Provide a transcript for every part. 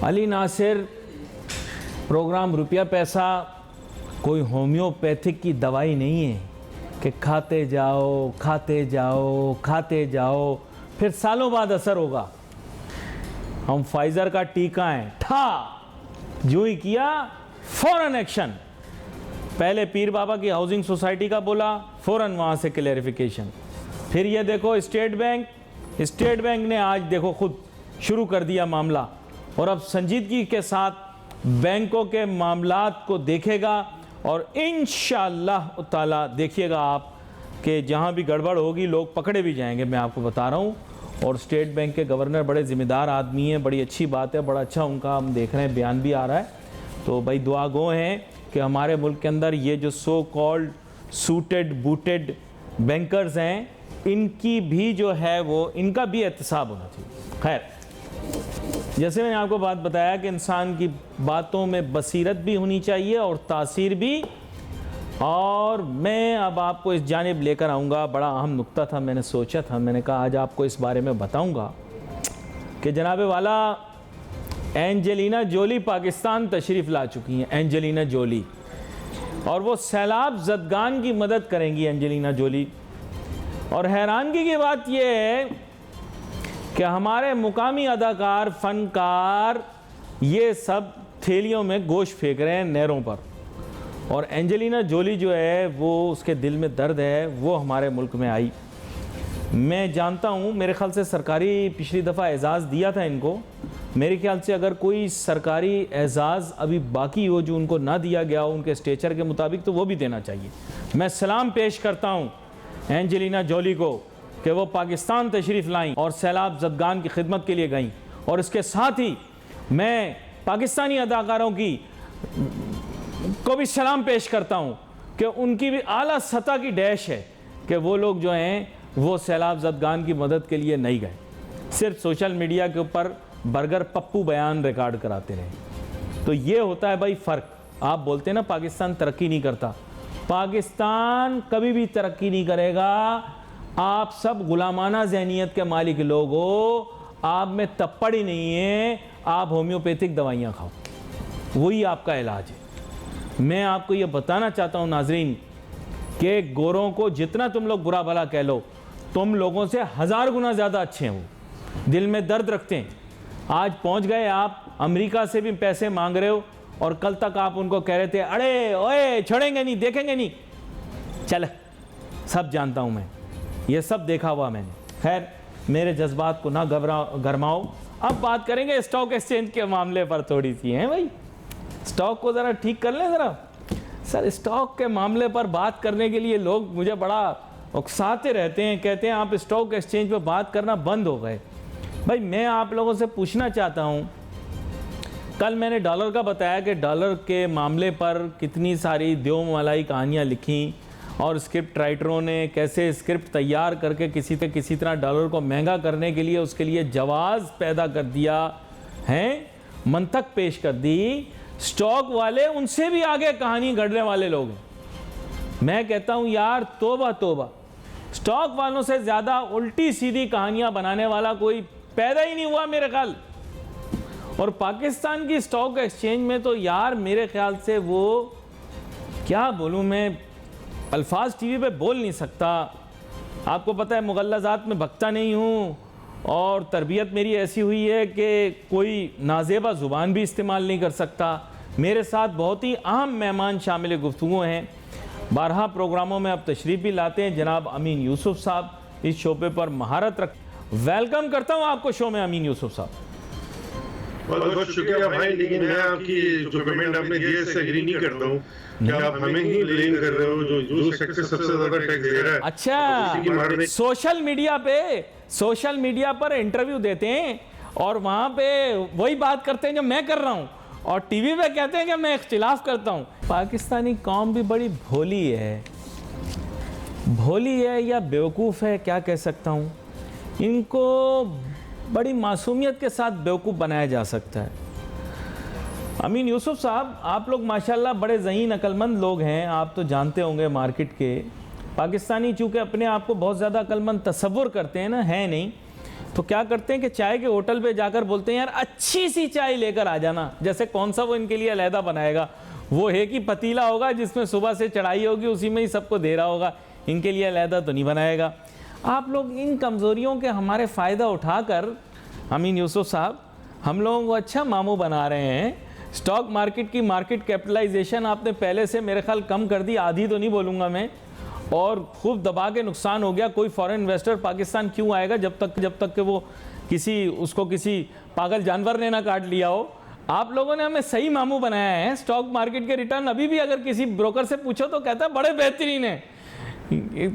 Ali Nasir programme रुपया पैसा कोई होम्योपैथिक की दवाई नहीं है कि खाते जाओ खाते जाओ खाते जाओ फिर सालों बाद असर होगा। हम फाइजर का टीका है, ठा जो ही किया फौरन एक्शन। पहले पीर बाबा की हाउसिंग सोसाइटी का बोला, फौरन वहाँ से क्लैरिफिकेशन। फिर ये देखो स्टेट बैंक ने आज देखो खुद शुरू कर दिया मामला, और अब संजीदगी के साथ बैंकों के मामलात को देखेगा और इंशाअल्लाह ताला देखिएगा आप कि जहाँ भी गड़बड़ होगी लोग पकड़े भी जाएंगे, मैं आपको बता रहा हूँ। और स्टेट बैंक के गवर्नर बड़े ज़िम्मेदार आदमी हैं, बड़ी अच्छी बात है, बड़ा अच्छा उनका हम देख रहे हैं बयान भी आ रहा है। तो भाई दुआ गो हैं कि हमारे मुल्क के अंदर ये जो so called suited booted bankers हैं, इनकी भी जो है वो इनका भी एहतसाब होना चाहिए। खैर, जैसे मैंने आपको बात बताया कि इंसान की बातों में बसीरत भी होनी चाहिए और तासीर भी। और मैं अब आपको इस जानिब लेकर आऊँगा, बड़ा अहम नुक्ता था, मैंने सोचा था, मैंने कहा आज आपको इस बारे में बताऊँगा कि जनाबे वाला एंजेलिना जोली पाकिस्तान तशरीफ़ ला चुकी हैं। एंजेलिना जोली, और वो सैलाब ज़दगान की मदद करेंगी एंजेलिना जोली। और हैरानगी की बात यह है कि हमारे मुकामी अदाकार फ़नकार ये सब थैलियों में गोश्त फेंक रहे हैं नहरों पर, और एंजेलिना जोली जो है वो उसके दिल में दर्द है, वो हमारे मुल्क में आई। मैं जानता हूँ, मेरे ख्याल से सरकारी पिछली दफ़ा एजाज़ दिया था इनको। मेरे ख्याल से अगर कोई सरकारी एजाज़ अभी बाकी हो जो उनको ना दिया गया हो उनके स्टेचर के मुताबिक, तो वो भी देना चाहिए। मैं सलाम पेश करता हूँ एंजेलिना जोली को कि वो पाकिस्तान तशरीफ़ लाईं और सैलाब ज़दगान की खिदमत के लिए गईं। और इसके साथ ही मैं पाकिस्तानी अदाकारों की को भी सलाम पेश करता हूँ कि उनकी भी आला सतह की डैश है कि वो लोग जो हैं वो सैलाब ज़दगान की मदद के लिए नहीं गए, सिर्फ सोशल मीडिया के ऊपर बर्गर पप्पू बयान रिकॉर्ड कराते रहे। तो ये होता है भाई फ़र्क। आप बोलते हैं ना पाकिस्तान तरक्की नहीं करता, पाकिस्तान कभी भी तरक्की नहीं करेगा। आप सब गुलामाना ज़हनियत के मालिक लोग हो, आप में तप्पड़ ही नहीं है, आप होम्योपैथिक दवाइयाँ खाओ, वही आपका इलाज है। मैं आपको ये बताना चाहता हूँ नाजरीन कि गोरों को जितना तुम लोग बुरा भला कह लो, तुम लोगों से 1000 गुना ज़्यादा अच्छे हैं, वो दिल में दर्द रखते हैं। आज पहुँच गए आप, अमेरिका से भी पैसे मांग रहे हो, और कल तक आप उनको कह रहे थे अरे ओए छोड़ेंगे नहीं, देखेंगे नहीं। चल, सब जानता हूँ मैं, ये सब देखा हुआ मैंने। खैर, मेरे जज्बात को ना गरमाओ। अब बात करेंगे स्टॉक एक्सचेंज के मामले पर थोड़ी सी है भाई, स्टॉक को ज़रा ठीक कर लें ज़रा। सर, स्टॉक के मामले पर बात करने के लिए लोग मुझे बड़ा उकसाते रहते हैं, कहते हैं आप स्टॉक एक्सचेंज पर बात करना बंद हो गए। भाई मैं आप लोगों से पूछना चाहता हूँ, कल मैंने डॉलर का बताया कि डॉलर के मामले पर कितनी सारी द्यो मलाई कहानियाँ लिखी, और स्क्रिप्ट राइटरों ने कैसे स्क्रिप्ट तैयार करके किसी तरह डॉलर को महंगा करने के लिए उसके लिए जवाज़ पैदा कर दिया है, मंतक पेश कर दी। स्टॉक वाले उनसे भी आगे कहानी गढ़ने वाले लोग हैं। मैं कहता हूँ यार तोबा तोबा, स्टॉक वालों से ज़्यादा उल्टी सीधी कहानियाँ बनाने वाला कोई पैदा ही नहीं हुआ मेरे ख्याल। और पाकिस्तान की स्टॉक एक्सचेंज में तो यार मेरे ख्याल से वो क्या बोलूँ मैं, अल्फाज टीवी पे बोल नहीं सकता। आपको पता है मुगल्लज़ात में बकता नहीं हूँ, और तरबियत मेरी ऐसी हुई है कि कोई नाजेबा ज़ुबान भी इस्तेमाल नहीं कर सकता। मेरे साथ बहुत ही अहम मेहमान शामिल गुफ्तगू हैं, 12 प्रोग्रामों में अब तशरीफ़ भी लाते हैं जनाब अमीन यूसुफ साहब, इस शोबे पर महारत रख। वेलकम करता हूँ आपको शो में अमीन यूसुफ साहब। बहुत बहुत शुक्रिया भाई, लेकिन मैं आपकी जो कमेंट आपने दिए से एग्री नहीं करता हूँ कि आप हमें ही ब्लेम कर रहे हो जो सेक्टर सबसे ज्यादा टैक्स दे रहा है। अच्छा, सोशल मीडिया पर इंटरव्यू देते हैं और वहाँ पे वही बात करते हैं जो मैं कर रहा हूँ, और टीवी पे कहते हैं कि मैं इख्तिलाफ करता हूँ। पाकिस्तानी कौम भी बड़ी भोली है या बेवकूफ़ है, क्या कह सकता हूँ। इनको बड़ी मासूमियत के साथ बेवकूफ़ बनाया जा सकता है। अमीन यूसुफ साहब, आप लोग माशाल्लाह बड़े ज़हीन अक्लमंद लोग हैं, आप तो जानते होंगे मार्केट के। पाकिस्तानी चूँकि अपने आप को बहुत ज़्यादा अक्लमंद तसव्वुर करते हैं ना, है नहीं, तो क्या करते हैं कि चाय के होटल पे जाकर बोलते हैं यार अच्छी सी चाय लेकर आ जाना। जैसे कौन सा वो इनके लिए अलहदा बनाएगा, वो है कि पतीला होगा जिसमें सुबह से चढ़ाई होगी, उसी में ही सबको दे रहा होगा, इनके लिए अलहदा तो नहीं बनाएगा। आप लोग इन कमज़ोरियों के हमारे फ़ायदा उठाकर अमीन यूसुफ साहब हम लोगों को अच्छा मामू बना रहे हैं। स्टॉक मार्केट की मार्केट कैपिटलाइजेशन आपने पहले से मेरे ख्याल कम कर दी, आधी तो नहीं बोलूँगा मैं, और खूब दबा के नुकसान हो गया। कोई फॉरेन इन्वेस्टर पाकिस्तान क्यों आएगा जब तक कि वो किसी पागल जानवर ने ना काट लिया हो। आप लोगों ने हमें सही मामू बनाया है। स्टॉक मार्केट के रिटर्न अभी भी अगर किसी ब्रोकर से पूछो तो कहता है बड़े बेहतरीन है।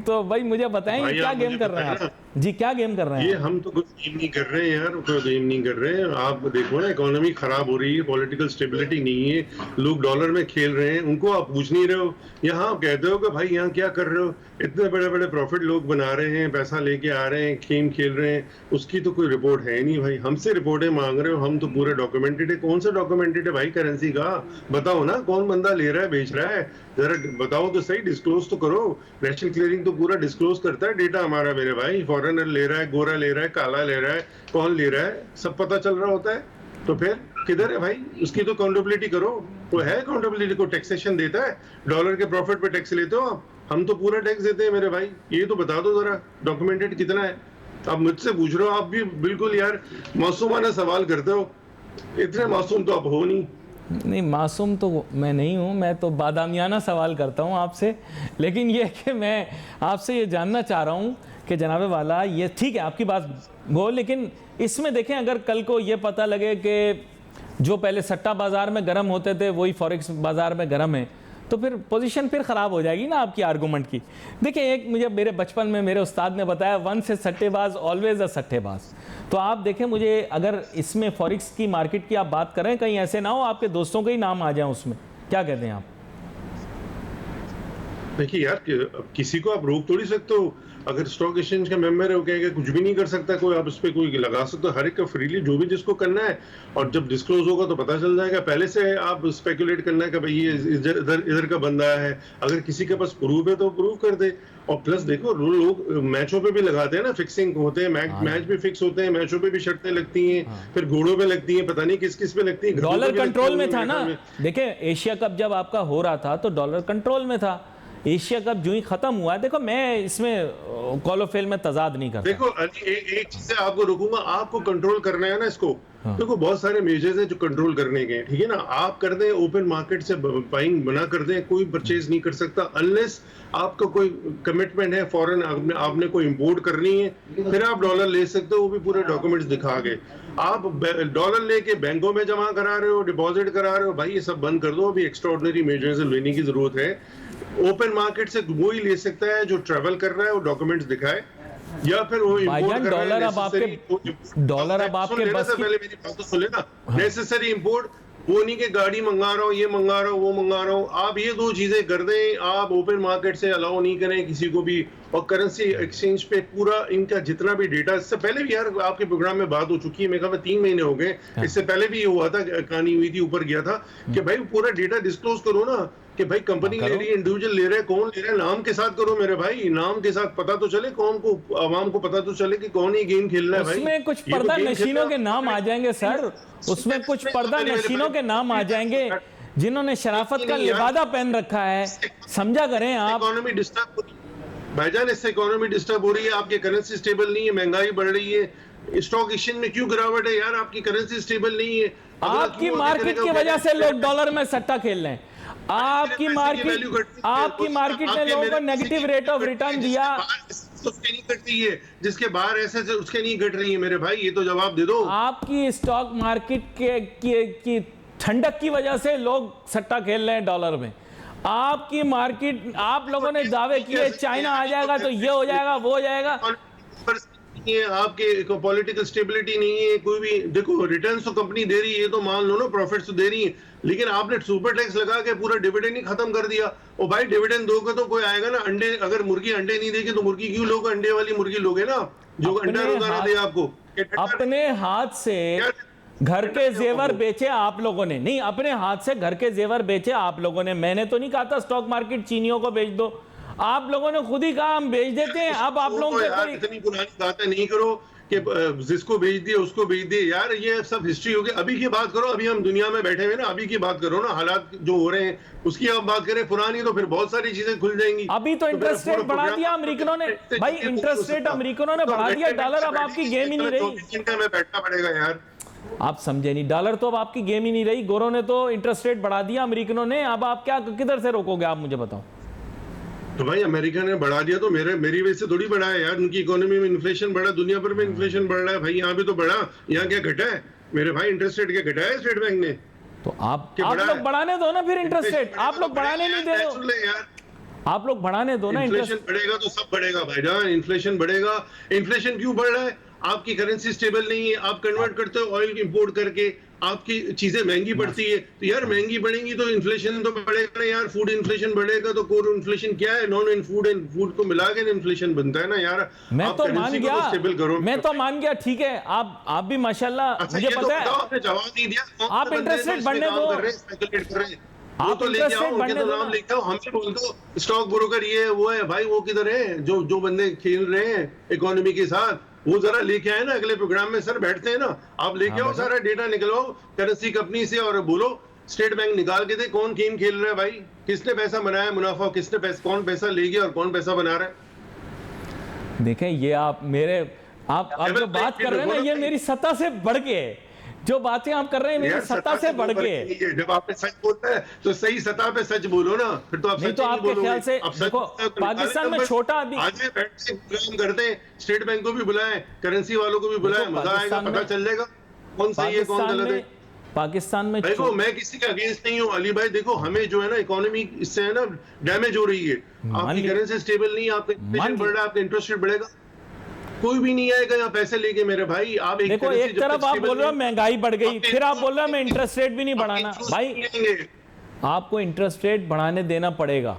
तो भाई मुझे बताएं क्या गेम कर रहे हैं आप जी, क्या गेम कर रहे हैं? ये हम तो कुछ गेम नहीं कर रहे हैं यार, कोई गेम नहीं कर रहे हैं। आप देखो ना, इकोनॉमी खराब हो रही है, पॉलिटिकल स्टेबिलिटी नहीं है, लोग डॉलर में खेल रहे हैं, उनको आप पूछ नहीं रहे हो। यहाँ आप कहते हो कि भाई यहाँ क्या कर रहे हो, इतने बड़े बड़े प्रॉफिट लोग बना रहे हैं, पैसा लेके आ रहे हैं, गेम खेल रहे हैं, उसकी तो कोई रिपोर्ट है नहीं भाई। हमसे रिपोर्टें मांग रहे हो, हम तो पूरे डॉक्यूमेंटेड है। कौन सा डॉक्यूमेंटेड है भाई करेंसी का? बताओ ना, कौन बंदा ले रहा है, बेच रहा है, जरा बताओ तो सही, डिस्क्लोज तो करो। नेशनल क्लियरिंग तो पूरा डिस्क्लोज करता है डेटा हमारा मेरे भाई। फॉरेनर ले रहा है, गोरा ले रहा है, काला ले रहा है, कौन ले रहा है, सब पता चल रहा होता है। तो फिर किधर है भाई, उसकी तो अकाउंटेबिलिटी करो। वो है अकाउंटेबिलिटी, को टैक्सेशन देता है, डॉलर के प्रॉफिट पे टैक्स लेते हो आप, हम तो पूरा टैक्स देते हैं मेरे भाई। ये तो बता दो जरा, डॉक्यूमेंटेड कितना है। आप मुझसे पूछ रहे हो, आप भी बिल्कुल यार मासूमाना सवाल करते हो। इतने मासूम तो आप हो नहीं। मासूम तो मैं नहीं हूँ, मैं तो बादामियाना सवाल करता हूँ आपसे। लेकिन ये कि मैं आपसे ये जानना चाह रहा हूँ कि जनाबे वाला, ये ठीक है आपकी बात वो, लेकिन इसमें देखें अगर कल को ये पता लगे कि जो पहले सट्टा बाज़ार में गर्म होते थे वही फॉरेक्स बाज़ार में गर्म है, तो फिर पोजीशन फिर ख़राब हो जाएगी ना आपकी आर्गूमेंट की। देखिए, एक मुझे मेरे बचपन में मेरे उस्ताद ने बताया, वन से सट्टेबाज ऑलवेज अ सट्टेबाज। तो आप देखें, मुझे अगर इसमें फॉरेक्स की मार्केट की आप बात करें, कहीं ऐसे ना हो आपके दोस्तों के ही नाम आ जाए उसमें, क्या कहते हैं आप? देखिए यार, किसी को आप रोक थोड़ी सकते हो। अगर स्टॉक एक्सचेंज का मेंबर है, वो कहेगा कुछ भी नहीं कर सकता कोई, आप उस पर कोई लगा सकते हो, हर एक का फ्रीली जो भी जिसको करना है। और जब डिस्क्लोज होगा तो पता चल जाएगा। पहले से आप स्पेकुलेट करना है कि भाई ये इधर का बंदा है, अगर किसी के पास प्रूफ है तो प्रूफ कर दे। और प्लस देखो, लोग मैचों पे भी लगाते हैं ना, फिक्सिंग होते हैं, मैच भी फिक्स होते हैं, मैचों पे भी शर्तें लगती हैं, फिर घोड़ों पे लगती हैं, पता नहीं किस किस पे लगती है। डॉलर कंट्रोल में था ना। देखिए, एशिया कप जब आपका हो रहा था तो डॉलर कंट्रोल में था। एशिया कप जो ही खत्म हुआ, देखो मैं इसमें कॉलोफेल में तजाद नहीं करता। देखो एक चीज से आपको रोकूंगा, आपको कंट्रोल करना है ना इसको। देखो बहुत सारे मेजर्स हैं जो कंट्रोल करने के, ठीक है ना। आप कर दें ओपन मार्केट से बाइंग बना कर दें, कोई परचेज नहीं कर सकता अनलेस आपका कोई कमिटमेंट है फॉरेन, आपने कोई इंपोर्ट करनी है, फिर आप डॉलर ले सकते हो, वो भी पूरे डॉक्यूमेंट्स दिखा के। आप डॉलर लेके बैंकों में जमा करा रहे हो, डिपॉजिट करा रहे हो, भाई ये सब बंद कर दो। अभी एक्स्ट्राऑर्डिनरी मेजर्स लेने की जरूरत है। ओपन मार्केट से वो ही ले सकता है जो ट्रैवल कर रहा है, वो डॉक्यूमेंट्स दिखाए, या फिर वो इंपोर्ट कर रहा है। डॉलर अब आपके बस की, पहले मेरी बात तो सुन लेना। नेसेसरी इंपोर्ट, वो नहीं कि गाड़ी मंगा रहा हूँ, ये मंगा रहा हूँ, वो मंगा रहा हूँ। आप ये दो चीजें कर दें, आप ओपन मार्केट से अलाउ नहीं करें किसी को भी। और करेंसी एक्सचेंज पे पूरा इनका जितना भी डेटा, इससे पहले भी यार आपके प्रोग्राम में बात हो चुकी है, मेरे ख्याल में 3 महीने हो गए, इससे पहले भी ये हुआ था, कहानी हुई थी, ऊपर गया था कि भाई पूरा डेटा डिस्क्लोज करो ना, कि भाई कंपनी ले रही है, इंडिविजुअल ले रहे हैं, कौन ले रहा है, नाम के साथ करो मेरे भाई, नाम के साथ पता तो चले, कौन को, आवाम को पता तो चले कि कौन ये गेम खेल रहा है भाई। उसमें कुछ पर्दा नशीनों के नाम आ जाएंगे सर, उसमें कुछ पर्दा नशीनों के नाम आ जाएंगे जिन्होंने शराफत का लिबादा पहन रखा है, समझा करें आप। इकोनॉमी डिस्टर्ब भाईजान, इससे इकोनॉमी डिस्टर्ब हो रही है, आपकी करेंसी स्टेबल नहीं है, महंगाई बढ़ रही है, स्टॉक एक्सचेंज में क्यों गिरावट है यार, आपकी करेंसी स्टेबल नहीं है। आपकी मार्केट की वजह से लोग डॉलर में सट्टा खेल रहे हैं। आपकी मार्केट ने लोगों को नेगेटिव रेट ऑफ रिटर्न दिया, उसके नहीं घट रही है, जिसके बाहर ऐसे उसके नहीं घट रही है मेरे भाई, ये तो जवाब दे दो। आपकी स्टॉक मार्केट की ठंडक की वजह से लोग सट्टा खेल रहे हैं डॉलर में। आपकी मार्केट, आप लोगों ने दावे किए चाइना आ जाएगा तो ये हो जाएगा, वो हो जाएगा। आपके पॉलिटिकल स्टेबिलिटी नहीं है कोई भी। देखो रिटर्न्स तो कंपनी दे रही है, ये तो मान लो ना, प्रॉफिट्स तो दे रही है, लेकिन आपने सुपर टैक्स लगा के पूरा डिविडेंड ही खत्म कर दिया। और भाई डिविडेंड दोगे तो कोई आएगा ना। अंडे, अगर मुर्गी अंडे नहीं देगी तो मुर्गी क्यों लोगे, अंडे वाली मुर्गी लोगे ना, जो अंडा रोजाना दे आपको। अपने हाथ से घर के जेवर बेचे आप लोगों ने, नहीं अपने हाथ से घर के जेवर बेचे आप लोगों ने। मैंने तो नहीं कहा था स्टॉक मार्केट चीनियों को बेच दो, आप लोगों ने खुद ही कहा हम बेच देते हैं। अब आप लोगों को इतनी पुरानी बातें नहीं करो, कि जिसको भेज दिए उसको भेज दिए। यार ये सब हिस्ट्री हो गई, अभी की बात करो। अभी हम दुनिया में बैठे हुए ना, अभी की बात करो ना, हालात जो हो रहे हैं उसकी आप बात करें। पुरानी तो फिर बहुत सारी चीजें खुल जाएंगी। अभी तो इंटरेस्ट रेट बढ़ा दिया अमेरिकनों ने भाई, इंटरेस्ट रेट अमेरिकनों ने बढ़ा दिया, डॉलर अब आपकी गेम ही नहीं रही। 24 घंटे में बैठना पड़ेगा यार। आप समझे नहीं, डॉलर तो अब आपकी गेम ही नहीं रही। गोरों ने तो इंटरेस्ट रेट बढ़ा दिया अमेरिकनों ने, अब आप क्या किधर से रोकोगे आप मुझे बताओ। तो भाई अमेरिका ने बढ़ा दिया तो मेरी वजह से थोड़ी बढ़ा है यार। उनकी इकोनॉमी में इन्फ्लेशन बढ़ा, दुनिया भर में इन्फ्लेशन बढ़ रहा है भाई, यहाँ भी तो बढ़ा। यहाँ क्या घटा है मेरे भाई? इंटरेस्ट रेट क्या घटा है स्टेट बैंक ने? तो आप लोग बढ़ाने दो ना फिर इंटरेस्ट रेट, आप लोग बढ़ाने नहीं दे रहे यार। आप लोग बढ़ाने दो ना। इन्फ्लेशन बढ़ेगा तो सब बढ़ेगा भाईजान, इन्फ्लेशन बढ़ेगा। इन्फ्लेशन क्यों बढ़ रहा है? आपकी करेंसी स्टेबल नहीं है, आप कन्वर्ट करते हो ऑयल इंपोर्ट करके, आपकी चीजें महंगी पड़ती है। तो यार महंगी बढ़ेंगी तो इन्फ्लेशन तो बढ़ेगा ना यार। फूड इन्फ्लेशन बढ़ेगा तो कोर इन्फ्लेशन क्या है? नॉन फूड एंड फूड को मिला के इन्फ्लेशन बनता है ना यार। मैं तो मान गया, मैं तो मान गया, ठीक है। आप भी माशाल्लाह, अच्छा, मुझे पता है आपने जवाब नहीं दिया। आप इंटरेस्ट रेट बढ़ने दो, आप तो लेके आओ, उनके तो नाम लेके आओ, हमसे बोल दो स्टॉक ब्रोकर ये वो है भाई। वो किधर है जो बंदे खेल रहे हैं इकोनॉमी के साथ? वो जरा लेके आए ना अगले प्रोग्राम में। सर बैठते हैं ना, आप लेके आओ, सारा डेटा निकलवाओ करेंसी कंपनी से और बोलो स्टेट बैंक निकाल के दे कौन गेम खेल रहा है भाई, किसने पैसा बनाया मुनाफा, किसने पैसा, कौन पैसा ले गया और कौन पैसा बना रहा है। देखें ये आप जो बात कर रहे हैं ना, ये मेरी सत्ता से बढ़ के है। जो बातें आप कर रहे हैं मेरी सत्ता से बढ़ के है। जब आपने सच बोलता है तो सही सतह पे सच बोलो ना, फिर तो आप नहीं तो आपके ख्याल से देखो पाकिस्तान में छोटा आदमी आज बैठ के प्रोग्राम करते हैं, स्टेट बैंक को भी बुलाएं, करेंसी वालों को भी बुलाएं, मजा आएगा, पता चल जाएगा कौन सही है कौन गलत है। पाकिस्तान में देखो मैं किसी के अगेंस्ट नहीं हूँ अली भाई। देखो हमें जो है ना इकोनॉमी इससे है ना डैमेज हो रही है। आपकी करेंसी स्टेबल नहीं है, आपका इन्फ्लेशन बढ़ रहा है, आपका इंटरेस्ट रेट बढ़ेगा, कोई भी नहीं आएगा यहाँ पैसे लेके मेरे भाई। आप देखो एक तरफ आप बोल रहे हो महंगाई बढ़ गई, फिर आप बोल रहे हो मैं इंटरेस्ट रेट भी नहीं बढ़ाना। भाई आपको इंटरेस्ट रेट बढ़ाने देना पड़ेगा,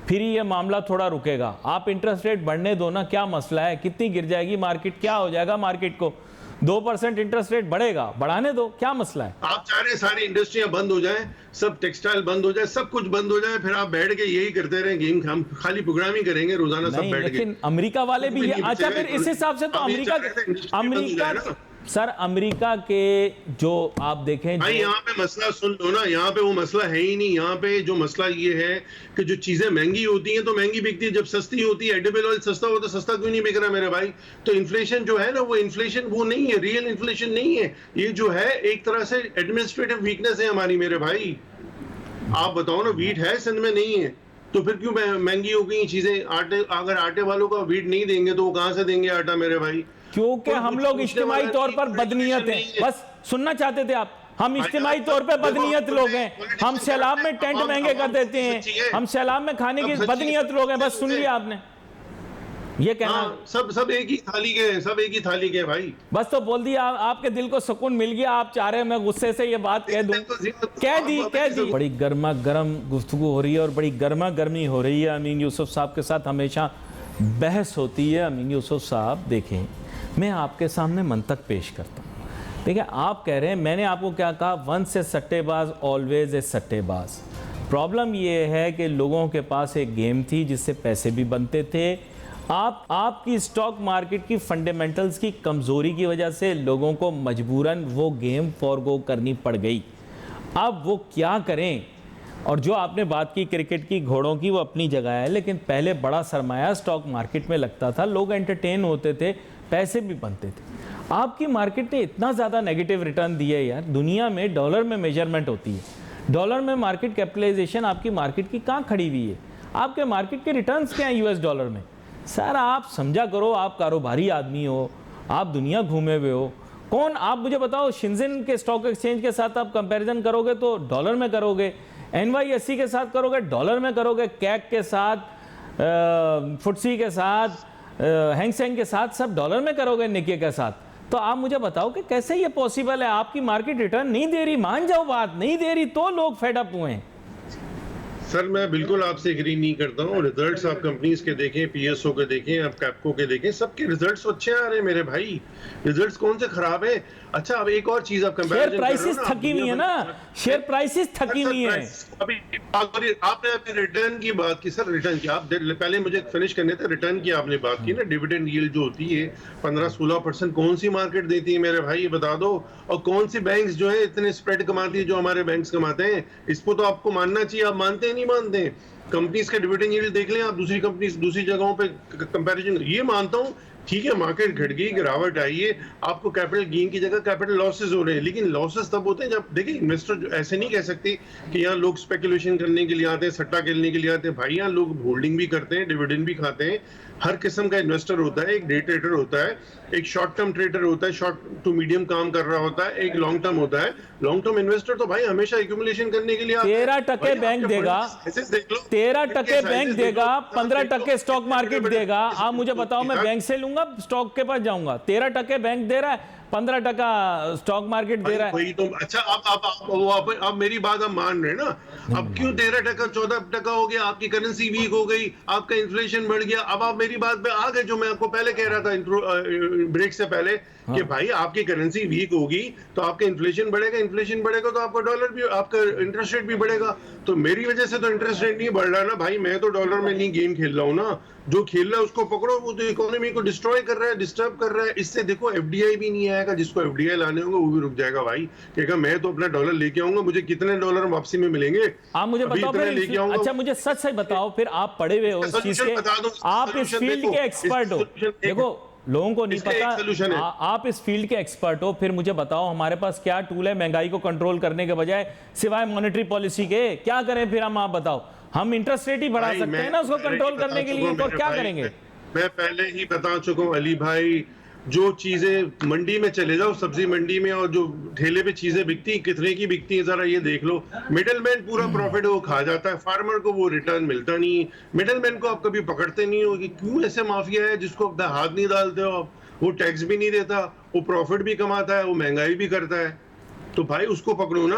फिर ये मामला थोड़ा रुकेगा। आप इंटरेस्ट रेट बढ़ने दो ना, क्या मसला है? कितनी गिर जाएगी मार्केट, क्या हो जाएगा मार्केट को? 2% इंटरेस्ट रेट बढ़ेगा, बढ़ाने दो, क्या मसला है? आप चाह रहे सारी इंडस्ट्रियां बंद हो जाएं, सब टेक्सटाइल बंद हो जाए, सब कुछ बंद हो जाए, फिर आप बैठ के यही करते रहे गेम, हम खाली प्रोग्राम ही करेंगे रोजाना सब बैठ के। लेकिन अमेरिका वाले भी ये, अच्छा फिर इस हिसाब से तो अमेरिका सर, अमेरिका के जो आप देखें भाई यहाँ पे मसला सुन लो ना, यहाँ पे वो मसला है ही नहीं। यहाँ पे जो मसला ये है कि जो चीजें महंगी होती हैं तो महंगी बिकती है, जब सस्ती होती है, एडिबल ऑयल सस्ता हो तो सस्ता क्यों नहीं बिक रहा मेरे भाई? तो इन्फ्लेशन जो है ना, वो इन्फ्लेशन वो नहीं है, रियल इन्फ्लेशन नहीं है। ये जो है एक तरह से एडमिनिस्ट्रेटिव वीकनेस है हमारी मेरे भाई। आप बताओ ना, वीट है सिंध में, नहीं है, तो फिर क्यों महंगी हो गई चीजें? आटे, अगर आटे वालों का वीट नहीं देंगे तो वो कहां से देंगे आटा मेरे भाई? क्योंकि हम लोग इज्तिमाई तौर पर बदनीयत हैं। बस सुनना चाहते थे आप, हम इज्तिमाई तौर पर बदनीयत लोग हैं। हम सैलाब में टेंट महंगे कर देते हैं, हम सैलाब में खाने की बदनीयत लोग हैं। बस सुन लिया आपने, ये कहना सब एक ही थाली के हैं, सब एक ही थाली के भाई। बस तो बोल दिया, आपके दिल को सुकून मिल गया। आप चाह रहे हैं मैं गुस्से से ये बात कह दूं, कह दी। बड़ी गर्मा गर्म गुफ्तगू हो रही है और बड़ी गर्मा गर्मी हो रही है। अमीन यूसुफ साहब के साथ हमेशा बहस होती है। अमीन यूसुफ साहब देखें, मैं आपके सामने मंतक पेश करता हूँ। देखिए आप कह रहे हैं, मैंने आपको क्या कहा, वंस ए सट्टेबाज ऑलवेज ए सट्टेबाज। प्रॉब्लम ये है कि लोगों के पास एक गेम थी जिससे पैसे भी बनते थे। आपकी स्टॉक मार्केट की फंडामेंटल्स की कमज़ोरी की वजह से लोगों को मजबूरन वो गेम फॉरगो करनी पड़ गई। अब वो क्या करें? और जो आपने बात की क्रिकेट की, घोड़ों की, वो अपनी जगह है, लेकिन पहले बड़ा सरमाया स्टॉक मार्केट में लगता था, लोग एंटरटेन होते थे, पैसे भी बनते थे। आपकी मार्केट ने इतना ज़्यादा नेगेटिव रिटर्न दिए यार। दुनिया में डॉलर में मेजरमेंट होती है, डॉलर में मार्केट कैपिटलाइजेशन आपकी मार्केट की कहाँ खड़ी हुई है? आपके मार्केट के रिटर्न्स क्या हैं यूएस डॉलर में? सर आप समझा करो, आप कारोबारी आदमी हो, आप दुनिया घूमे हुए हो। कौन, आप मुझे बताओ, शिंजिन के स्टॉक एक्सचेंज के साथ आप कंपैरिजन करोगे तो डॉलर में करोगे, NYSE के साथ करोगे डॉलर में करोगे, कैक के साथ, फुटसी के साथ, हैंगसेंग के साथ सब डॉलर में करोगे, निके के साथ। तो आप मुझे बताओ कि कैसे ये पॉसिबल है? आपकी मार्केट रिटर्न नहीं दे रही, मान जाओ बात नहीं दे रही, तो लोग फेड अप हुए हैं। सर मैं बिल्कुल आपसे एग्री नहीं करता हूँ। रिजल्ट्स आप कंपनीज के देखें, पीएसओ के देखें, आप कैपको के देखें, सबके रिजल्ट्स अच्छे आ रहे हैं मेरे भाई। रिजल्ट्स कौन से खराब है? अच्छा, अब एक और चीज आप शेयर प्राइसेस थकी हुई है ना, शेयर प्राइसेस थकी हुई है। अभी आपने अभी रिटर्न की बात की सर, रिटर्न की आप पहले मुझे फिनिश करने थे। रिटर्न की आपने बात की ना, डिविडेंड यील्ड जो होती है 15-16% कौन सी मार्केट देती है मेरे भाई, ये बता दो। और कौन सी बैंक्स जो है इतने स्प्रेड कमाती है जो हमारे बैंक्स कमाते हैं? इसको तो आपको मानना चाहिए। आप मानते हैं नहीं मानते? कंपनीज के डिविडेंड यील्ड देख लें आप, दूसरी कंपनीज दूसरी जगहों पे कंपैरिजन। ये मानता हूं ठीक है, मार्केट घट गई, गिरावट आई है, आपको कैपिटल गेन की जगह कैपिटल लॉसेस हो रहे हैं, लेकिन लॉसेस तब होते हैं जब देखिए इन्वेस्टर ऐसे नहीं कह सकते कि यहाँ लोग स्पेकुलेशन करने के लिए आते हैं, सट्टा खेलने के लिए आते हैं। भाई यहाँ लोग होल्डिंग भी करते हैं, डिविडेंड भी खाते हैं। हर किस्म का इन्वेस्टर होता है, एक डे ट्रेडर होता है, एक शॉर्ट टर्म ट्रेडर होता है, शॉर्ट टू मीडियम काम कर रहा होता है, एक लॉन्ग टर्म होता है। लॉन्ग टर्म इन्वेस्टर तो भाई हमेशा एक्यूमुलेशन करने के लिए 13% बैंक देगा, 13% बैंक देगा, 15% स्टॉक मार्केट देगा। आप मुझे बताओ, मैं बैंक से लूंगा स्टॉक के पास जाऊंगा? 13% बैंक दे रहा है, 15% स्टॉक मार्केट दे रहा है। वही तो। अच्छा, आप मेरी बात आप मान रहे हैं ना? अब क्यों 13%, 14% हो गया? आपकी करेंसी वीक हो गई, आपका इन्फ्लेशन बढ़ गया। अब आप मेरी बात पे आ गए, जो मैं आपको पहले कह रहा था ब्रेक से पहले कि भाई आपकी करेंसी वीक होगी तो आपका इन्फ्लेशन बढ़ेगा, इन्फ्लेशन बढ़ेगा तो आपका डॉलर भी, आपका इंटरेस्ट रेट भी बढ़ेगा। तो मेरी वजह से तो इंटरेस्ट रेट नहीं बढ़ रहा ना भाई, मैं तो डॉलर में नहीं गेम खेल रहा हूँ ना। जो खेल रहा है उसको पकड़ो, वो तो इकोनॉमी को डिस्ट्रॉय कर रहा है, डिस्टर्ब कर रहा है। इससे देखो एफडीआई भी नहीं आएगा, जिसको एफडीआई लाने होंगे वो भी रुक जाएगा भाई। कहेगा मैं तो अपना डॉलर लेके आऊंगा, मुझे कितने डॉलर वापसी में मिलेंगे? आप मुझे बताओ फिर, अच्छा मुझे सच सच बताओ, फिर आप पढ़े हुए हो इस चीज के, आप इस फील्ड के एक्सपर्ट हो। देखो लोगों को नहीं पता, आप इस फील्ड के एक्सपर्ट हो, फिर मुझे बताओ हमारे पास क्या टूल है महंगाई को कंट्रोल करने के बजाय, सिवाय मॉनेटरी पॉलिसी के? क्या करें फिर हम? आप बताओ। हम इंटरेस्ट रेट ही बढ़ा सकते हैं ना उसको कंट्रोल करने के लिए, और क्या करेंगे? मैं पहले ही बता चुका हूं अली भाई, जो चीजें मंडी में चले जाओ, सब्जी मंडी में, और जो ठेले पे चीजें बिकती कितने की बिकती है जरा ये देख लो। मिडलमैन पूरा प्रॉफिट वो खा जाता है, फार्मर को वो रिटर्न मिलता नहीं। मिडलमैन को आप कभी पकड़ते नहीं हो कि क्यों ऐसे माफिया है जिसको आप हाथ नहीं डालते हो आप। वो टैक्स भी नहीं देता, वो प्रॉफिट भी कमाता है, वो महंगाई भी करता है। तो भाई उसको पकड़ो ना।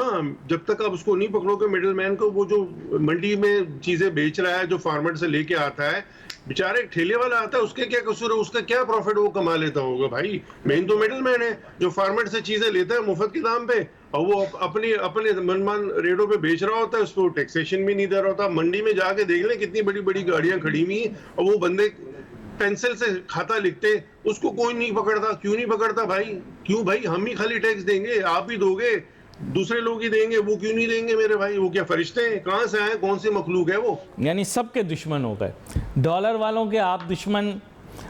जब तक आप उसको नहीं पकड़ोगे मिडलमैन को, वो जो मंडी में चीजें बेच रहा है, जो फार्मर से लेके आता है, बेचारे ठेले वाला आता है, उसके क्या कसूर है? उसका क्या प्रॉफिट वो कमा लेता होगा भाई? मेन तो मिडलमैन है जो फार्मर से चीजें लेता है मुफ्त के दाम पे, और वो अपने अपने मनमान रेटों पे बेच रहा होता है, उसको टैक्सेशन भी नहीं दे रहा होता। मंडी में जाके देख ले कितनी बड़ी बड़ी गाड़ियां खड़ी हुई हैं, और वो बंदे पेंसिल से खाता लिखते, उसको कोई नहीं पकड़ता। क्यों नहीं पकड़ता भाई? क्यों भाई? हम ही खाली टैक्स देंगे, आप ही दोगे, दूसरे लोग ही देंगे, वो क्यों नहीं देंगे मेरे भाई? वो क्या फरिश्ते हैं? कहां से आए? कौन सी मखलूक है वो? यानी सबके दुश्मन हो गए, डॉलर वालों के आप दुश्मन,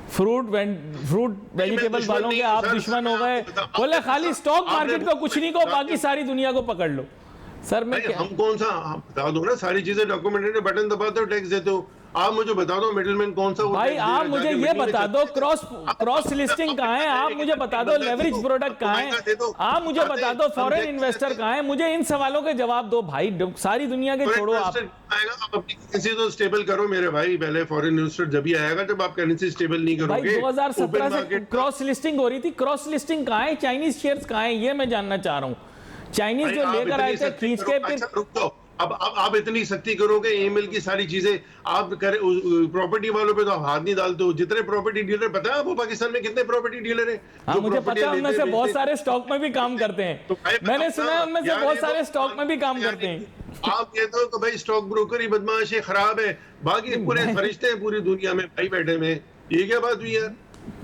फ्रूट वेजिटेबल वालों के आप दुश्मन हो गए। बोले खाली स्टॉक मार्केट को कुछ नहीं को, बाकी सारी दुनिया को पकड़ लो। सर मैं हम कौन सा बता दो ना, सारी चीजें डॉक्यूमेंटेड, बटन दबाते हो टैक्स देते हो। आप मुझे बता दो मिडलमैन कौन सा भाई? आप मुझे ये बता दो क्रॉस लिस्टिंग कहाँ है? आप मुझे बता दो लेवरेज प्रोडक्ट कहाँ है? आप मुझे बता दो फॉरेन इन्वेस्टर कहाँ है? मुझे इन सवालों के जवाब दो भाई, सारी दुनिया के छोड़ो। आप अपनी करेंसी तो स्टेबल करो मेरे भाई। पहले फॉरेन इन्वेस्टर जब ही आएगा जब आप करेंसी स्टेबल नहीं करोगे। भाई 2017 से क्रॉस लिस्टिंग हो रही थी, क्रॉस लिस्टिंग कहाँ है? चाइनीज शेयर्स कहाँ है? ये मैं जानना चाह रहा हूँ। चाइनीज जो लेकर आए थे खींच के, फिर रुक जाओ। अब आप इतनी सख्ती करोगे एएमएल की सारी चीजें आप करे, प्रॉपर्टी वालों पे तो आप हाथ नहीं डालते हो। जितने प्रॉपर्टी डीलर, पता है आपको पाकिस्तान में कितने प्रॉपर्टी डीलर हैं? हाँ मुझे पता है, उनमें से बहुत सारे स्टॉक में भी काम करते हैं। तो मैंने सुना है उनमें से बहुत सारे स्टॉक में भी काम करते हैं। आप कहते हो कि भाई स्टॉक ब्रोकर ही बदमाश है, खराब है, बाकी पूरे फरिश्ते हैं पूरी दुनिया में भाई बैठे में। ये क्या बात हुई यार?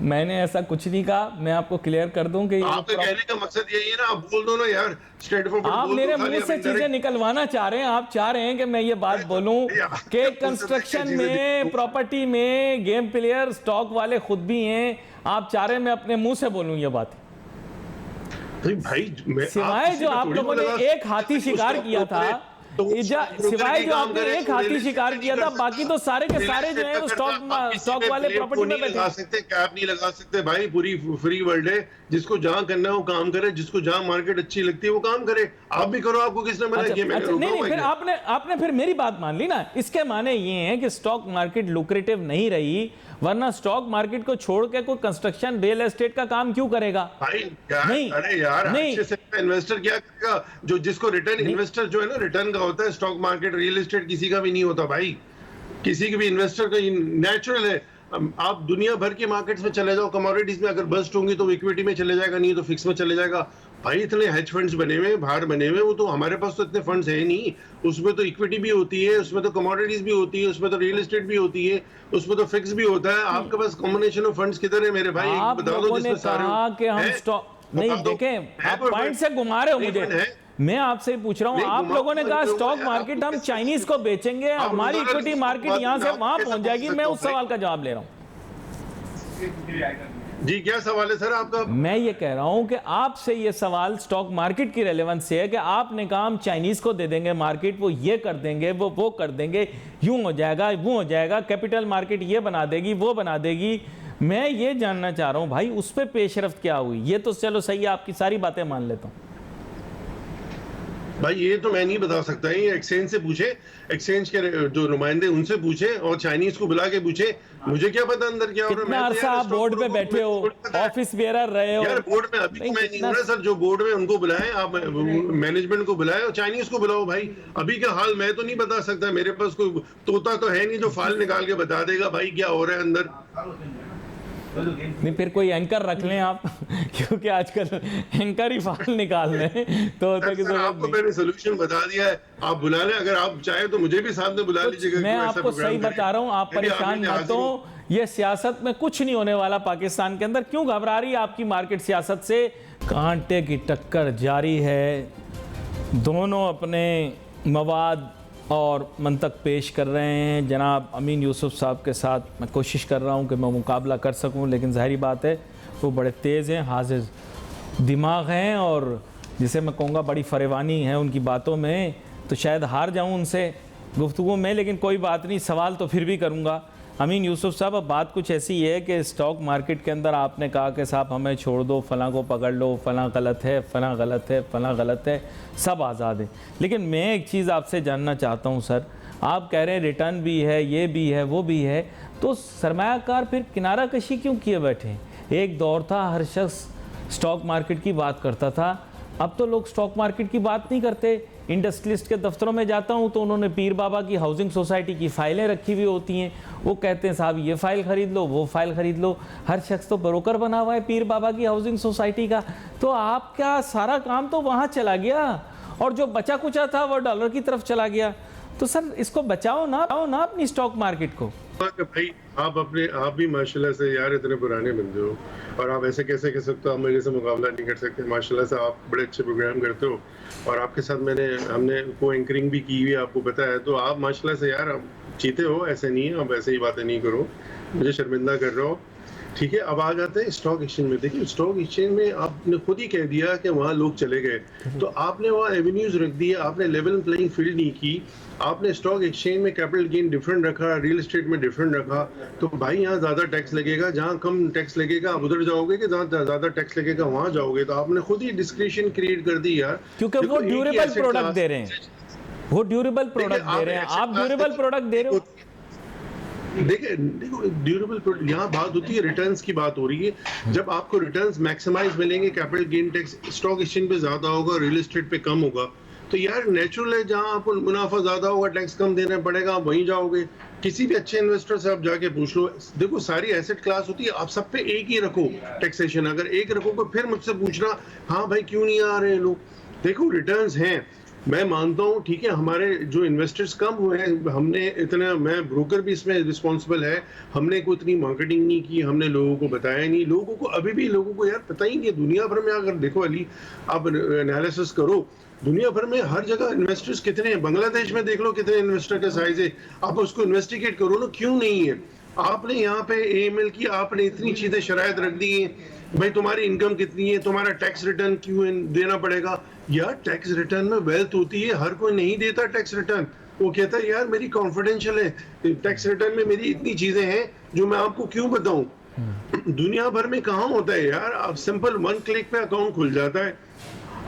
मैंने ऐसा कुछ नहीं कहा। मैं आपको क्लियर कर दूं कि आपके कहने का मकसद यही है ना, आप बोल दो ना यार, स्ट्रेट फॉरवर्ड। आप मेरे मुंह से चीजें निकलवाना चाह रहे हैं। आप चाह रहे हैं कि मैं ये बात बोलूं कि कंस्ट्रक्शन में, प्रॉपर्टी में गेम प्लेयर स्टॉक वाले खुद भी हैं। आप चाह रहे हैं मैं अपने मुंह से बोलूं ये बात? भाई सिवाय जो आप लोगों ने एक हाथी शिकार किया था, सिवाय जो आपने एक हाथी शिकार किया था, बाकी तो सारे के सारे जो है स्टॉक वाले प्रॉपर्टी में बैठे। लगा सकते, कैप नहीं लगा सकते भाई, पूरी फ्री वर्ल्ड है। जिसको जहां करना है वो काम करे, जिसको जहां मार्केट अच्छी लगती है वो काम करे। आप भी करो, आपको किसने मना किया? मैंने रोका नहीं, हुआ फिर है? आपने फिर मेरी बात मान ली ना। इसके माने ये हैं कि स्टॉक मार्केट लुक्रेटिव नहीं रही, वरना स्टॉक मार्केट को छोड़ के कोई कंस्ट्रक्शन रियल एस्टेट का काम क्यों करेगा? भाई यार, नहीं, अरे यार, नहीं, अच्छे से इन्वेस्टर क्या करेगा? जो जिसको रिटर्न, इन्वेस्टर जो है ना रिटर्न का होता है, स्टॉक मार्केट रियल एस्टेट किसी का भी नहीं होता भाई। किसी के भी इन्वेस्टर का नेचुरल है। आप दुनिया भर के मार्केट्स में चले जाओ, कमोडिटीज में अगर बस्ट होंगी तो इक्विटी में चले जाएगा, नहीं तो फिक्स में चले जाएगा। भाई इतने हेज फंड्स बने हुए, बाहर बने हुए, वो तो हमारे पास तो इतने फंड्स है नहीं। उसमें तो इक्विटी भी होती है, उसमें तो कमोडिटीज भी होती है, उसमें तो रियल एस्टेट भी होती है, उसमें तो फिक्स भी होता है। आपके पास कॉम्बिनेशन ऑफ फंड्स किधर है मेरे भाई? आप बता दो लोगों ने जिसमें सारे कहा कि हम स्टॉक नहीं, देखें आप पॉइंट से घुमा रहे हो मुझे। मैं आपसे पूछ रहा हूँ, आप लोगों ने कहा स्टॉक मार्केट हम चाइनीज को बेचेंगे, हमारी इक्विटी मार्केट यहाँ से वहां पहुंच जाएगी। मैं उस सवाल का जवाब ले रहा हूँ। जी क्या सवाल है सर आपका? मैं ये कह रहा हूं कि आपसे ये सवाल स्टॉक मार्केट की रेलेवेंस से है कि आपने कहा हम चाइनीज को दे देंगे मार्केट, वो ये कर देंगे, वो कर देंगे, यूं हो जाएगा, वो हो जाएगा, कैपिटल मार्केट ये बना देगी, वो बना देगी। मैं ये जानना चाह रहा हूं भाई, उस पर पेशरफ्त क्या हुई? ये तो चलो सही है, आपकी सारी बातें मान लेता हूं भाई, ये तो मैं नहीं बता सकता। ये एक्सचेंज से पूछे, एक्सचेंज के जो नुमाइंदे उनसे पूछे, और चाइनीज को बुला के पूछे। मुझे क्या पता अंदर क्या हो रहा है? कितना अरसा आप बोर्ड पे बैठे हो, ऑफिस बेयरर रहे हो यार। बोर्ड में अभी तो मैं नहीं हूं ना सर। जो बोर्ड में उनको बुलाए, आप मैनेजमेंट को बुलाए और चाइनीज को बुलाओ भाई। अभी का हाल मैं तो नहीं बता सकता, मेरे पास कोई तोता तो है नहीं जो फाइल निकाल के बता देगा भाई क्या हो रहा है अंदर। नहीं, फिर कोई एंकर रख लें आप क्योंकि आजकल एंकर ही फाइल निकाल रहे हैं, तो आपको मैंने सोल्यूशन बता दिया है, आप बुला लें। अगर आप चाहें तो मुझे भी साथ में बुला लीजिएगा। मैं आपको सही बता रहा हूं, आप परेशान मत हो। ये सियासत में कुछ नहीं होने वाला पाकिस्तान के अंदर। क्यों घबरा रही है आपकी मार्केट सियासत से? कांटे की टक्कर जारी है, दोनों अपने मवाद और मंतक पेश कर रहे हैं। जनाब अमीन यूसुफ साहब के साथ मैं कोशिश कर रहा हूं कि मैं मुकाबला कर सकूं, लेकिन ज़ाहिरी बात है वो बड़े तेज़ हैं, हाजिर दिमाग हैं, और जिसे मैं कहूँगा बड़ी फरेवानी है उनकी बातों में, तो शायद हार जाऊं उनसे गुफ्तगू में। लेकिन कोई बात नहीं, सवाल तो फिर भी करूँगा। अमीन यूसुफ साहब, अब बात कुछ ऐसी है कि स्टॉक मार्केट के अंदर आपने कहा कि साहब हमें छोड़ दो, फ़लाँ को पकड़ लो, फ़लाँ गलत है, फ़लाँ गलत है, फ़लाँ गलत है, सब आज़ाद है। लेकिन मैं एक चीज़ आपसे जानना चाहता हूँ सर, आप कह रहे हैं रिटर्न भी है, ये भी है, वो भी है, तो सरमायाकार फिर किनारा कशी क्यों किए बैठे हैं? एक दौर था हर शख्स स्टॉक मार्केट की बात करता था, अब तो लोग स्टॉक मार्केट की बात नहीं करते। इंडस्ट्रियलिस्ट के दफ्तरों में जाता हूं तो उन्होंने पीर बाबा की हाउसिंग सोसाइटी की फ़ाइलें रखी हुई होती हैं, वो कहते हैं साहब ये फ़ाइल ख़रीद लो, वो फ़ाइल ख़रीद लो। हर शख्स तो ब्रोकर बना हुआ है पीर बाबा की हाउसिंग सोसाइटी का। तो आपका सारा काम तो वहाँ चला गया, और जो बचा कुचा था वो डॉलर की तरफ चला गया। तो सर इसको बचाओ ना अपनी स्टॉक मार्केट को। भाई आप भी माशाल्लाह से यार इतने पुराने बंदे हो, और आप ऐसे कैसे कह सकते हो आप मेरे से मुकाबला नहीं कर सकते? माशाल्लाह से आप बड़े अच्छे प्रोग्राम करते हो, और आपके साथ हमने को एंकरिंग भी की हुई है, आपको पता है। तो आप माशाल्लाह से यार आप जीते हो, ऐसे नहीं है। आप ऐसे ही बातें नहीं करो, मुझे शर्मिंदा कर रहे हो। ठीक है, अब आ जाते हैं स्टॉक एक्सचेंज में। देखिए स्टॉक एक्सचेंज में आपने खुद ही कह दिया कि वहाँ लोग चले गए, तो आपने वहाँ एवेन्यूज रख दिए, आपने लेवल प्लेइंग फील्ड नहीं की। आपने स्टॉक एक्सचेंज में कैपिटल गेन डिफरेंट रखा, रियल एस्टेट में डिफरेंट रखा। तो भाई यहाँ ज्यादा टैक्स लगेगा, जहाँ कम टैक्स लगेगा आप उधर जाओगे, कि जहाँ ज्यादा टैक्स लगेगा वहां जाओगे। तो आपने खुद ही डिस्क्रिप्शन क्रिएट कर दी यार, क्योंकि वो ड्यूरेबल प्रोडक्ट दे रहे हैं, वो ड्यूरेबल प्रोडक्ट दे रहे हैं, आप ड्यूरेबल प्रोडक्ट दे रहे हो। देखो ड्यूरेबल प्रोडक्ट, यहाँ बात होती है रिटर्न्स की बात हो रही है। जब आपको रिटर्न्स मैक्सिमाइज मिलेंगे, capital gain tax stock exchange पे ज्यादा होगा, रियल एस्टेट पे कम होगा, तो यार नेचुरल है जहां आपको मुनाफा ज्यादा होगा, टैक्स कम देना पड़ेगा, आप वहीं जाओगे। किसी भी अच्छे इन्वेस्टर से आप जाके पूछ लो। देखो सारी एसेट क्लास होती है, आप सब पे एक ही रखो टैक्सेशन। अगर एक रखोगे फिर मुझसे पूछना हाँ भाई क्यों नहीं आ रहे लोग। देखो रिटर्न्स हैं, मैं मानता हूँ, ठीक है, हमारे जो इन्वेस्टर्स कम हुए हैं, हमने इतना, मैं ब्रोकर भी इसमें रिस्पॉन्सिबल है, हमने कोई इतनी मार्केटिंग नहीं की, हमने लोगों को बताया नहीं। लोगों को अभी भी लोगों को यार पता ही नहीं है। दुनिया भर में अगर देखो अली, आप एनालिसिस करो, दुनिया भर में हर जगह इन्वेस्टर्स कितने हैं। बांग्लादेश में देख लो कितने इन्वेस्टर का साइज है, आप उसको इन्वेस्टिगेट करो ना, क्यों नहीं है। आपने यहाँ पे एएमएल की आपने इतनी चीजें शरायत रख दी हैं, भाई तुम्हारी इनकम कितनी है, तुम्हारा टैक्स रिटर्न क्यों देना पड़ेगा। यार टैक्स रिटर्न में वेल्थ होती है, हर कोई नहीं देता टैक्स रिटर्न। वो कहता है यार मेरी कॉन्फिडेंशियल है, टैक्स रिटर्न में मेरी इतनी चीजें हैं जो मैं आपको क्यों बताऊं। दुनिया भर में कहाँ होता है यार, आप सिंपल 1 क्लिक पे अकाउंट खुल जाता है।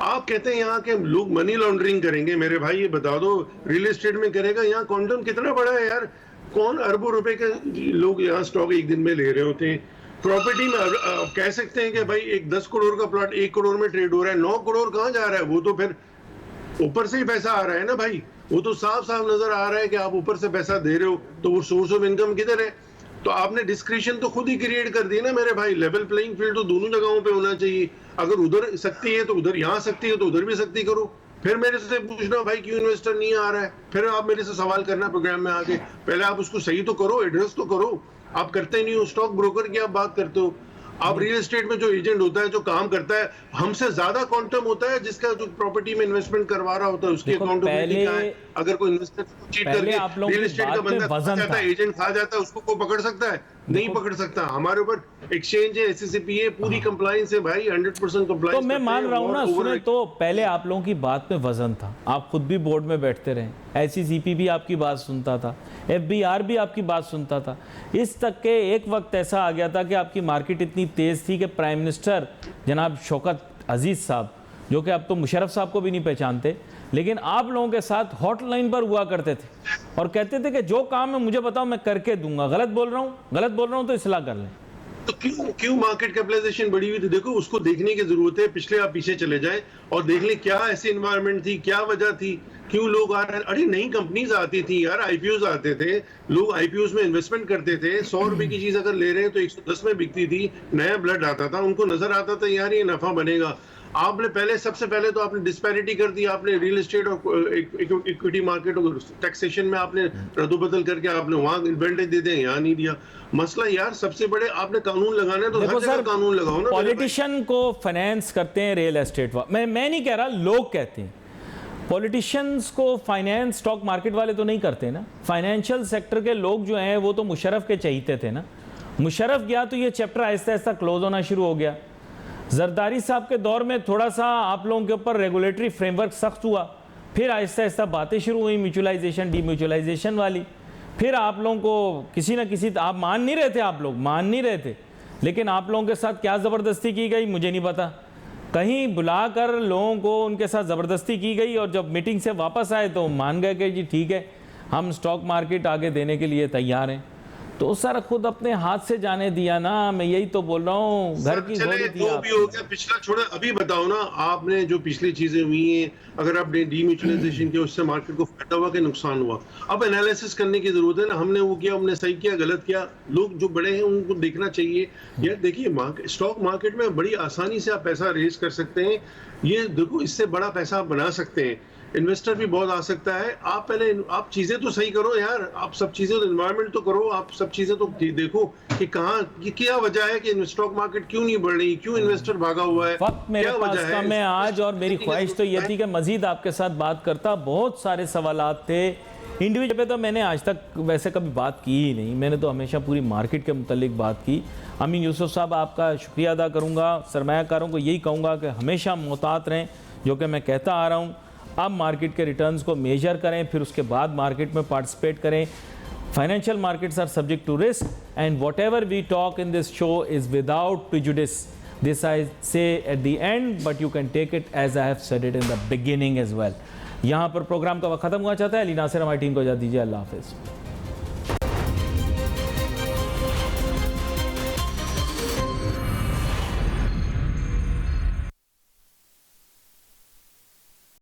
आप कहते हैं यहाँ के लोग मनी लॉन्ड्रिंग करेंगे, मेरे भाई ये बता दो रियल एस्टेट में करेगा, यहाँ क्वांटम कितना बड़ा है यार, कौन अरबों रुपए के लोग यहाँ स्टॉक एक दिन में ले रहे होते हैं। प्रॉपर्टी में आप कह सकते हैं कि भाई एक 10 करोड़ का प्लॉट 1 करोड़ में ट्रेड हो रहा है, 9 करोड़ कहाँ जा रहा है, वो तो फिर ऊपर से ही पैसा आ रहा है ना भाई, वो तो साफ साफ नजर आ रहा है कि आप ऊपर से पैसा दे रहे हो, तो वो सोर्स ऑफ इनकम किधर है। तो आपने डिस्क्रिशन तो खुद ही क्रिएट कर दी ना मेरे भाई, लेवल प्लेइंग फील्ड तो दोनों जगहों पे होना चाहिए। अगर उधर सकती है तो उधर, यहाँ सकती है तो उधर भी सकती करो। फिर मेरे से पूछना भाई क्यों इन्वेस्टर नहीं आ रहा है, फिर आप मेरे से सवाल करना प्रोग्राम में आके, पहले आप उसको सही तो करो, एड्रेस तो करो। आप करते नहीं हो, स्टॉक ब्रोकर की आप बात करते हो। आप रियल एस्टेट में जो एजेंट होता है, जो काम करता है, हमसे ज्यादा क्वांटम होता है जिसका जो प्रॉपर्टी में इन्वेस्टमेंट करवा रहा होता है, उसकी अकाउंटेबिलिटी क्या है। अगर कोई इन्वेस्टर चीट करके रियल एस्टेट का बंदा खा जाता है, एजेंट खा जाता है, उसको कोई पकड़ सकता है? नहीं पकड़ सकता। हमारे ऊपर एक्सचेंज है, एससीसीपी है, पूरी कंप्लायंस है भाई, 100% कंप्लायंस। तो मैं मान रहा हूँ ना, सुने तो पहले आप लोगों की बात में वजन था, आप खुद भी बोर्ड में बैठते रहे, एससीसीपी भी आपकी बात सुनता था, एफबीआर भी आपकी बात सुनता था। इस तक के एक वक्त ऐसा आ गया था कि आपकी मार्केट इतनी तेज थी कि प्राइम मिनिस्टर जनाब शौकत अजीज साहब, जो कि अब तो मुशर्रफ साहब को भी नहीं पहचानते, लेकिन आप लोगों के साथ हॉटलाइन पर हुआ करते थे और कहते थे कि जो काम है मुझे बताओ, मैं करके दूंगा, गलत बोल रहा हूं तो इस्लाह कर लें। तो क्यों मार्केट कैपिटलाइजेशन बढ़ी हुई थी? देखो, उसको देखने की जरूरत है। पिछले आप पीछे चले जाएं और देख लें क्या ऐसी एनवायरनमेंट थी, क्या वजह थी, क्यों लोग आ रहे हैं। अरे नई कंपनीज आती थी यार, आईपीओज आते थे, लोग आईपीओज में इन्वेस्टमेंट करते थे। 100 रुपए की चीज अगर ले रहे हैं तो 110 में बिकती थी, नया ब्लड आता था, उनको नजर आता था यार ये नफा बनेगा। आपने पहले, सबसे पहले तो आपने डिस्पैरिटी कर दी, आपने रियल एस्टेट और इक्विटी मार्केट और टैक्सेशन में आपने रद्दोबदल करके आपने वहां एडवांटेज दे दिया, यहाँ नहीं दिया। मसला यार सबसे बड़े, आपने कानून लगाना है तो हर जगह कानून लगाओ ना। पॉलिटिशियन को फाइनेंस करते हैं रियल एस्टेट, मैं नहीं कह रहा, लोग कहते हैं पॉलिटिशियंस को फाइनेंस स्टॉक मार्केट वाले तो नहीं करते ना। फाइनेंशियल सेक्टर के लोग जो हैं वो तो मुशर्रफ के चहीते थे ना। मुशर्रफ गया तो ये चैप्टर आहिस्ता आहिस्ता क्लोज होना शुरू हो गया। जरदारी साहब के दौर में थोड़ा सा आप लोगों के ऊपर रेगुलेटरी फ्रेमवर्क सख्त हुआ, फिर आहिस्ता आहिस्ता बातें शुरू हुई म्यूचुअलाइजेशन डीम्यूचुअलाइजेशन वाली। फिर आप लोगों को किसी ना किसी, आप मान नहीं रहे थे, आप लोग मान नहीं रहे थे, लेकिन आप लोगों के साथ क्या ज़बरदस्ती की गई मुझे नहीं पता। कहीं बुलाकर लोगों को उनके साथ ज़बरदस्ती की गई और जब मीटिंग से वापस आए तो मान गए कि जी ठीक है, हम स्टॉक मार्केट आगे देने के लिए तैयार हैं। तो सर खुद अपने हाथ से जाने दिया ना, मैं यही तो बोल रहा हूँ। घर की चले तो भी हो गया, पिछला छोड़ा, अभी बताओ ना आपने जो पिछली चीजें हुई हैं, अगर आपने डीम्यूचुअलाइजेशन किया उससे मार्केट को फायदा हुआ कि नुकसान हुआ। अब एनालिसिस करने की जरूरत है ना, हमने वो किया, हमने सही किया, गलत किया। लोग जो बड़े हैं उनको देखना चाहिए यार। देखिए स्टॉक मार्केट में बड़ी आसानी से आप पैसा रेज कर सकते हैं। ये देखो, इससे बड़ा पैसा आप बना सकते हैं, इन्वेस्टर भी बहुत आ सकता है। आप पहले आप चीजें तो सही करो यार, आप सब चीजें तो एनवायरनमेंट तो करो, आप सब चीजें तो देखो कि कहाँ क्या वजह है कि स्टॉक मार्केट क्यों नहीं बढ़ रही, क्यों इन्वेस्टर भागा हुआ है, वक्त मेरे पास कम है आज। और मेरी ख्वाहिश तो ये थी कि मजीद आपके साथ बात करता, बहुत सारे सवालात थे। इंडिविजुअल पे तो मैंने आज तक वैसे कभी बात की ही नहीं, मैंने तो हमेशा पूरी मार्केट के मुतालिक बात की। अमीन यूसुफ साहब, आपका शुक्रिया अदा करूँगा। सरमायाकारों को यही कहूँगा कि हमेशा मोहतात रहें, जो कि मैं कहता आ रहा हूँ। आप मार्केट के रिटर्न्स को मेजर करें, फिर उसके बाद मार्केट में पार्टिसिपेट करें। Financial markets are subject to risk and whatever we talk in this show is without prejudice. This I say at the end, but you can take it as I have said it in the beginning as well. यहाँ पर programme का वक्त खत्म हुआ चाहता है। अली नासिर हमारी team को इजाज़त दीजिए। अल्लाह हाफिज़।